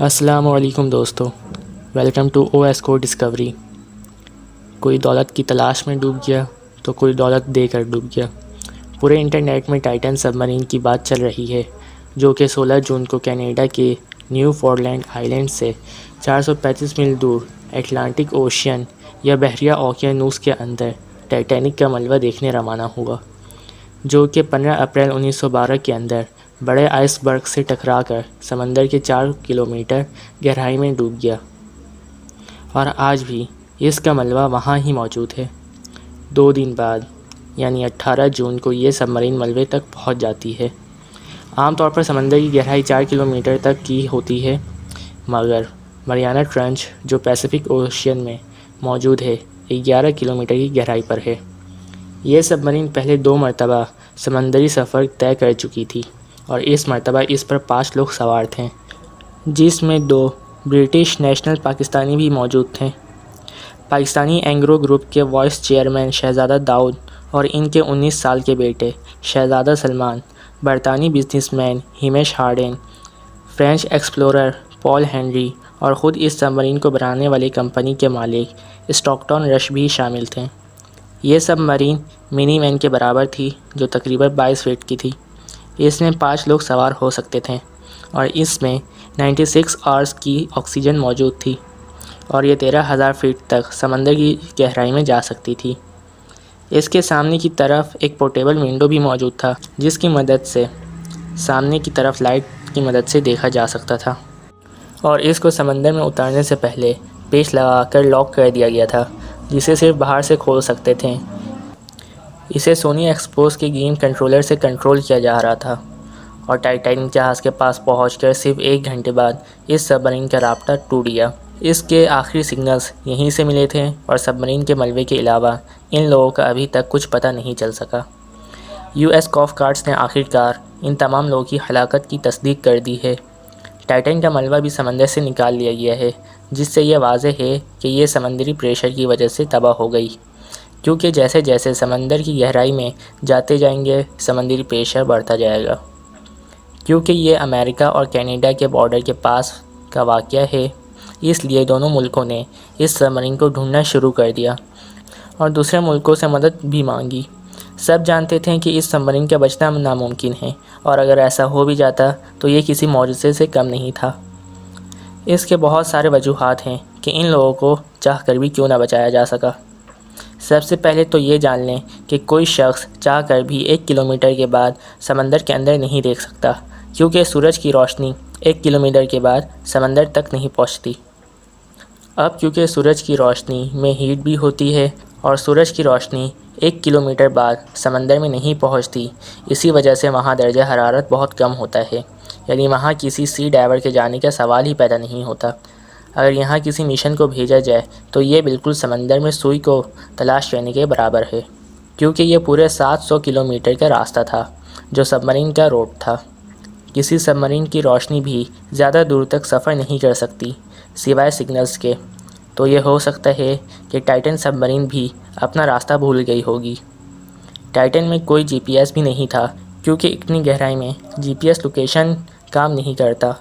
السلام علیکم دوستو، ویلکم ٹو او ایس کو ڈسکوری۔ کوئی دولت کی تلاش میں ڈوب گیا تو کوئی دولت دے کر ڈوب گیا۔ پورے انٹرنیٹ میں ٹائٹن سب مرین کی بات چل رہی ہے، جو کہ 16 جون کو کینیڈا کے نیو فاؤنڈلینڈ آئلینڈ سے 435 میل دور اٹلانٹک اوشین یا بحریہ اوقیانوس کے اندر ٹائٹینک کا ملبہ دیکھنے روانہ ہوا، جو کہ 15 اپریل 1912 کے اندر بڑے آئس برگ سے ٹکرا کر سمندر کے 4 کلومیٹر گہرائی میں ڈوب گیا، اور آج بھی اس کا ملبہ وہاں ہی موجود ہے۔ 2 دن بعد یعنی 18 جون کو یہ سب مرین ملبے تک پہنچ جاتی ہے۔ عام طور پر سمندر کی گہرائی 4 کلومیٹر تک کی ہوتی ہے، مگر مریانا ٹرنچ جو پیسیفک اوشین میں موجود ہے 11 کلومیٹر کی گہرائی پر ہے۔ یہ سب مرین پہلے 2 مرتبہ سمندری سفر طے کر چکی تھی، اور اس مرتبہ اس پر 5 لوگ سوار تھے، جس میں 2 برٹش نیشنل پاکستانی بھی موجود تھے۔ پاکستانی اینگرو گروپ کے وائس چیئرمین شہزادہ داؤد اور ان کے 19 سال کے بیٹے شہزادہ سلمان، برطانوی businessman Hamish Harden, French explorer Paul Henry اور خود اس سب مرین کو بنانے والی کمپنی کے مالک اسٹاکٹن رش بھی شامل تھے۔ یہ سب مرین منی وین کے برابر تھی، جو تقریباً 22 فٹ کی تھی۔ اس میں 5 لوگ سوار ہو سکتے تھے، اور اس میں 96 آورز کی آکسیجن موجود تھی، اور یہ 13,000 فٹ تک سمندر کی گہرائی میں جا سکتی تھی۔ اس کے سامنے کی طرف ایک پورٹیبل ونڈو بھی موجود تھا، جس کی مدد سے سامنے کی طرف لائٹ کی مدد سے دیکھا جا سکتا تھا، اور اس کو سمندر میں اتارنے سے پہلے پیچ لگا کر لاک کر دیا گیا تھا، جسے صرف باہر سے کھول سکتے تھے۔ اسے سونی ایکسپوس کے گیم کنٹرولر سے کنٹرول کیا جا رہا تھا، اور ٹائٹینک جہاز کے پاس پہنچ کر صرف 1 گھنٹے بعد اس سب مرین کا رابطہ ٹوٹ گیا۔ اس کے آخری سگنلز یہیں سے ملے تھے، اور سب مرین کے ملبے کے علاوہ ان لوگوں کا ابھی تک کچھ پتہ نہیں چل سکا۔ یو ایس کوسٹ گارڈز نے آخرکار ان تمام لوگوں کی ہلاکت کی تصدیق کر دی ہے۔ ٹائٹن کا ملبہ بھی سمندر سے نکال لیا گیا ہے، جس سے یہ واضح ہے کہ یہ سمندری پریشر کی وجہ سے تباہ ہو گئی، کیونکہ جیسے جیسے سمندر کی گہرائی میں جاتے جائیں گے سمندری پریشر بڑھتا جائے گا۔ کیونکہ یہ امریکہ اور کینیڈا کے بارڈر کے پاس کا واقعہ ہے، اس لیے دونوں ملکوں نے اس سب مرین کو ڈھونڈنا شروع کر دیا اور دوسرے ملکوں سے مدد بھی مانگی۔ سب جانتے تھے کہ اس سب مرین کا بچنا ناممکن ہے، اور اگر ایسا ہو بھی جاتا تو یہ کسی معجزے سے کم نہیں تھا۔ اس کے بہت سارے وجوہات ہیں کہ ان لوگوں کو چاہ کر بھی کیوں نہ بچایا جا سکا۔ سب سے پہلے تو یہ جان لیں کہ کوئی شخص چاہ کر بھی 1 کلومیٹر کے بعد سمندر کے اندر نہیں دیکھ سکتا، کیونکہ سورج کی روشنی 1 کلومیٹر کے بعد سمندر تک نہیں پہنچتی۔ اب کیونکہ سورج کی روشنی میں ہیٹ بھی ہوتی ہے، اور سورج کی روشنی 1 کلومیٹر بعد سمندر میں نہیں پہنچتی، اسی وجہ سے وہاں درجہ حرارت بہت کم ہوتا ہے، یعنی وہاں کسی سی ڈائیور کے جانے کا سوال ہی پیدا نہیں ہوتا۔ اگر یہاں کسی مشن کو بھیجا جائے تو یہ بالکل سمندر میں سوئی کو تلاش کرنے کے برابر ہے، کیونکہ یہ پورے 700 کلومیٹر کا راستہ تھا جو سب مرین کا روٹ تھا۔ کسی سب مرین کی روشنی بھی زیادہ دور تک سفر نہیں کر سکتی سوائے سگنلز کے، تو یہ ہو سکتا ہے کہ ٹائٹن سب مرین بھی اپنا راستہ بھول گئی ہوگی۔ ٹائٹن میں کوئی جی پی ایس بھی نہیں تھا، کیونکہ اتنی گہرائی میں جی پی ایس لوکیشن کام نہیں کرتا،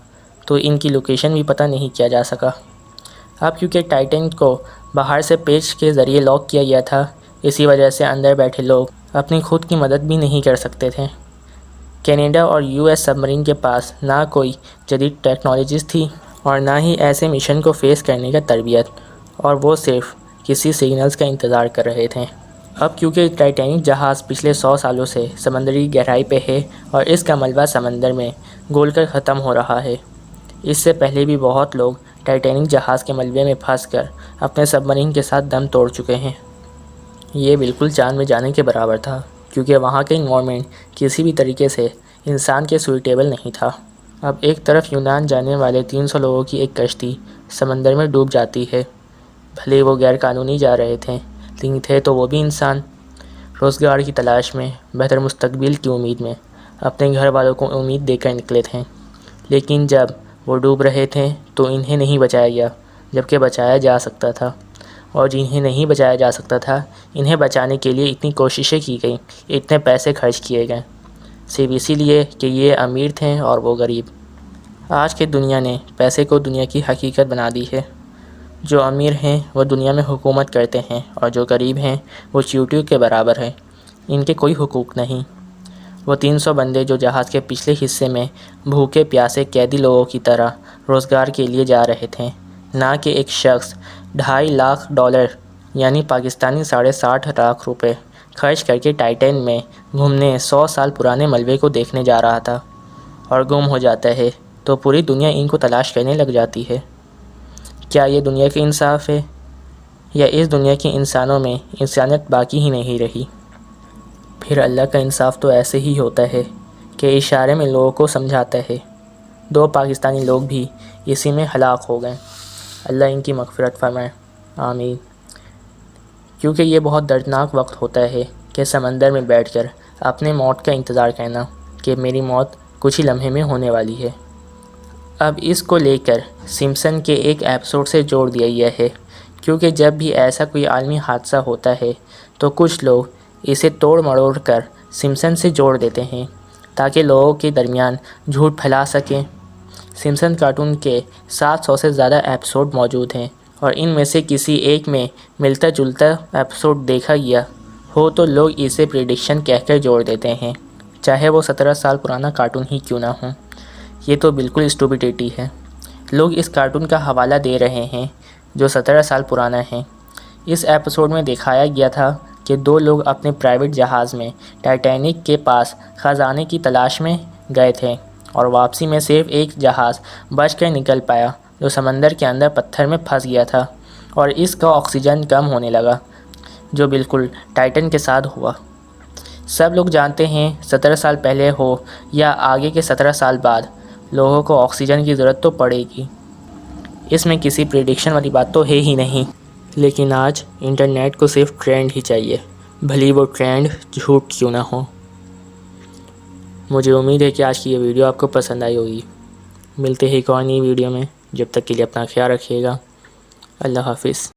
تو ان کی لوکیشن بھی پتہ نہیں کیا جا سکا۔ اب کیونکہ ٹائٹن کو باہر سے پیچ کے ذریعے لاک کیا گیا تھا، اسی وجہ سے اندر بیٹھے لوگ اپنی خود کی مدد بھی نہیں کر سکتے تھے۔ کینیڈا اور یو ایس سب مرین کے پاس نہ کوئی جدید ٹیکنالوجیز تھی، اور نہ ہی ایسے مشن کو فیس کرنے کا تربیت، اور وہ صرف کسی سگنلز کا انتظار کر رہے تھے۔ اب کیونکہ ٹائٹینک جہاز پچھلے 100 سالوں سے سمندری گہرائی پہ ہے، اور اس کا ملبہ سمندر میں گول کر ختم ہو رہا ہے، اس سے پہلے بھی بہت لوگ ٹائٹینک جہاز کے ملبے میں پھنس کر اپنے سب مرین کے ساتھ دم توڑ چکے ہیں۔ یہ بالکل چاند میں جانے کے برابر تھا، کیونکہ وہاں کا انوائرمنٹ کسی بھی طریقے سے انسان کے سوئٹیبل نہیں تھا۔ اب ایک طرف یونان جانے والے 300 لوگوں کی ایک کشتی سمندر میں ڈوب جاتی ہے، بھلے وہ غیر قانونی جا رہے تھے، لیکن تھے تو وہ بھی انسان، روزگار کی تلاش میں، بہتر مستقبل کی امید میں، اپنے گھر والوں کو امید دے کر نکلے تھے۔ لیکن جب وہ ڈوب رہے تھے تو انہیں نہیں بچایا گیا، جبکہ بچایا جا سکتا تھا، اور جنہیں نہیں بچایا جا سکتا تھا انہیں بچانے کے لیے اتنی کوششیں کی گئیں، اتنے پیسے خرچ کیے گئے، صرف اسی لیے کہ یہ امیر تھے اور وہ غریب۔ آج کی دنیا نے پیسے کو دنیا کی حقیقت بنا دی ہے۔ جو امیر ہیں وہ دنیا میں حکومت کرتے ہیں اور جو غریب ہیں وہ چیونٹیوں کے برابر ہیں۔ ان کے کوئی حقوق نہیں۔ وہ 300 بندے جو جہاز کے پچھلے حصے میں بھوکے پیاسے قیدی لوگوں کی طرح روزگار کے لیے جا رہے تھے، نہ کہ ایک شخص $2.5 لاکھ یعنی پاکستانی 60.5 لاکھ روپے خرچ کر کے ٹائٹین میں گھومنے 100 سال پرانے ملبے کو دیکھنے جا رہا تھا اور گم ہو جاتا ہے تو پوری دنیا ان کو تلاش کرنے لگ جاتی ہے۔ کیا یہ دنیا کا انصاف ہے؟ یا اس دنیا کے انسانوں میں انسانیت باقی ہی نہیں رہی؟ پھر اللہ کا انصاف تو ایسے ہی ہوتا ہے کہ اشارے میں لوگوں کو سمجھاتا ہے۔ 2 پاکستانی لوگ بھی اسی میں ہلاک ہو گئے۔ اللہ ان کی مغفرت فرمائے، آمین۔ کیونکہ یہ بہت دردناک وقت ہوتا ہے کہ سمندر میں بیٹھ کر اپنے موت کا انتظار کرنا کہ میری موت کچھ ہی لمحے میں ہونے والی ہے۔ اب اس کو لے کر سمپسن کے ایک ایپیسوڈ سے جوڑ دیا گیا ہے، کیونکہ جب بھی ایسا کوئی عالمی حادثہ ہوتا ہے تو کچھ لوگ اسے توڑ مڑوڑ کر سمپسن سے جوڑ دیتے ہیں تاکہ لوگوں کے درمیان جھوٹ پھیلا سکیں۔ سمپسن کارٹون کے 700 سے زیادہ ایپیسوڈ موجود ہیں اور ان میں سے کسی ایک میں ملتا جلتا ایپیسوڈ دیکھا گیا ہو تو لوگ اسے پریڈکشن کہہ کر جوڑ دیتے ہیں، چاہے وہ 17 سال پرانا کارٹون ہی کیوں نہ ہو۔ یہ تو بالکل اسٹوپڈیٹی ہے۔ لوگ اس کارٹون کا حوالہ دے رہے ہیں جو 17 سال پرانا ہے۔ اس ایپیسوڈ میں دکھایا گیا تھا کہ 2 لوگ اپنے پرائیویٹ جہاز میں ٹائٹینک کے پاس خزانے کی تلاش میں گئے تھے اور واپسی میں صرف ایک جہاز بچ کر نکل پایا جو سمندر کے اندر پتھر میں پھنس گیا تھا اور اس کا آکسیجن کم ہونے لگا، جو بالکل ٹائٹن کے ساتھ ہوا۔ سب لوگ جانتے ہیں 17 سال پہلے ہو یا آگے کے 17 سال بعد لوگوں کو آکسیجن کی ضرورت تو پڑے گی۔ اس میں کسی پریڈکشن والی بات تو ہے ہی نہیں۔ لیکن آج انٹرنیٹ کو صرف ٹرینڈ ہی چاہیے، بھلی وہ ٹرینڈ جھوٹ کیوں نہ ہو۔ مجھے امید ہے کہ آج کی یہ ویڈیو آپ کو پسند آئی ہوگی۔ ملتے ہیں ایک اور نئی ویڈیو میں، جب تک کے لیے اپنا خیال رکھیے گا۔ اللہ حافظ۔